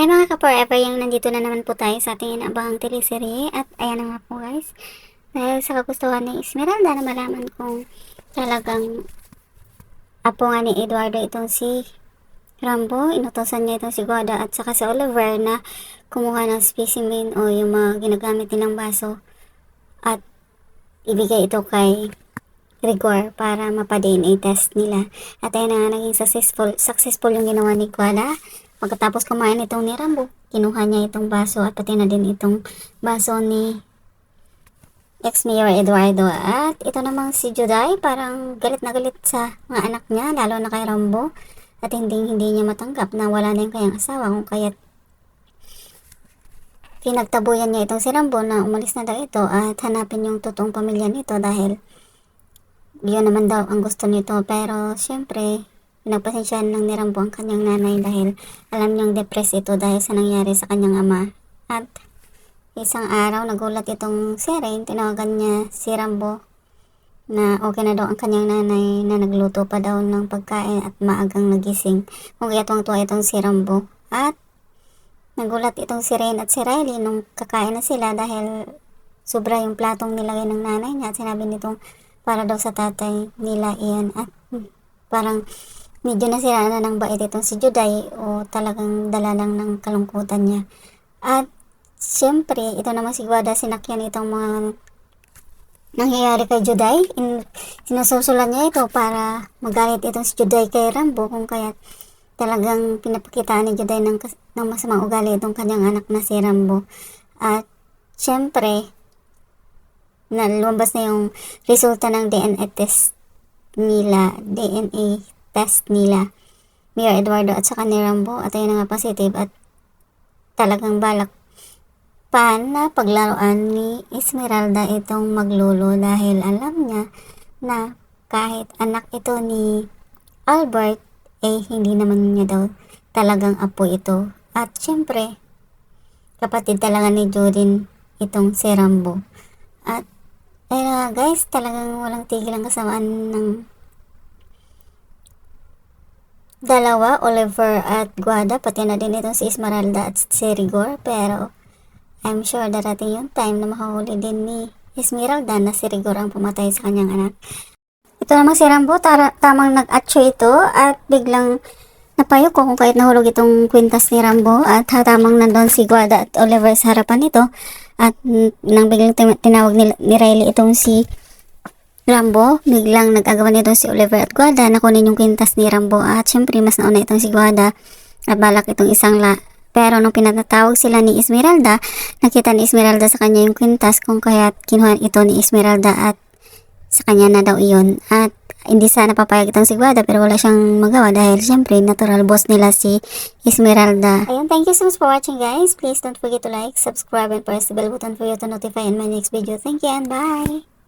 Hi mga ka-forever, yung nandito na naman po tayo sa ating inaabahang teleserye at ayan na nga po guys. Dahil sa kagustuhan ni Esmeralda na malaman kung talagang apo nga ni Eduardo itong si Rambo, inutosan niya itong si Guada at saka si Oliver na kumuha ng specimen o yung mga ginagamit nilang baso at ibigay ito kay Rigor para mapa-DNA test nila. At ayun na nga, naging successful yung ginawa ni Guada. Pagkatapos kumain itong ni Rambo, kinuha niya itong baso at pati na din itong baso ni ex-mayor Eduardo. At ito namang si Juday, parang galit na galit sa mga anak niya, lalo na kay Rambo. At hindi niya matanggap na wala na yung kanyang asawa, kung kaya't pinagtabuyan niya itong si Rambo na umalis na daw ito at hanapin yung totoong pamilya nito dahil yun naman daw ang gusto nito. Pero syempre, pinagpasensyahan lang ni Rambo ang kanyang nanay dahil alam niyang depressed ito dahil sa nangyari sa kanyang ama. At isang araw, nagulat itong si Rain, tinawagan niya si Rambo na okay na daw ang kanyang nanay na nagluto pa daw ng pagkain at maagang nagising. Kung kaya tuwang-tuwa itong si Rambo. At nagulat itong si Rain at si Riley nung kakain na sila dahil sobra yung platong nilagay ng nanay niya at sinabi nitong para daw sa tatay nila iyan. At parang medyo nasira na ng bait itong si Juday o talagang dala lang ng kalungkutan niya. At siyempre, ito naman si Guada, sinakyan itong mga nangyayari kay Juday. Sinususulan niya ito para magalit itong si Juday kay Rambo kung kaya talagang pinapakitaan ni Juday ng masamang ugali itong kanyang anak na si Rambo. At siyempre, lumabas na yung resulta ng DNA test nila, Mayor Eduardo at saka ni Rambo, at ayun na nga positive at talagang balak pa na paglaruan ni Esmeralda itong maglolo dahil alam niya na kahit anak ito ni Albert hindi naman niya daw talagang apo ito. At syempre kapatid talaga ni Jordan itong si Rambo. At ayun na guys, talagang walang tigil ang kasamaan ng dalawa, Oliver at Guada, pati na din itong si Esmeralda at si Rigor. Pero I'm sure darating yung time na makahuli din ni Esmeralda na si Rigor ang pumatay sa kanyang anak. Ito namang si Rambo, tamang nag-atcho ito at biglang napayo ko kung kahit nahulog itong kwintas ni Rambo at tamang nandun si Guada at Oliver sa harapan nito. At nang biglang tinawag ni Riley itong si Rambo, biglang nag-agawan nitong si Oliver at Guada na kunin yung kwintas ni Rambo. At syempre mas nauna itong si Guada at balak itong pero nung pinatawag sila ni Esmeralda, nakita ni Esmeralda sa kanya yung kwintas kung kaya kinuha ito ni Esmeralda at sa kanya na daw iyon. At hindi sana papayag itong si Guada pero wala siyang magawa dahil syempre natural boss nila si Esmeralda. Ayun, thank you so much for watching guys. Please don't forget to like, subscribe, and press the bell button for you to notify in my next video. Thank you and bye!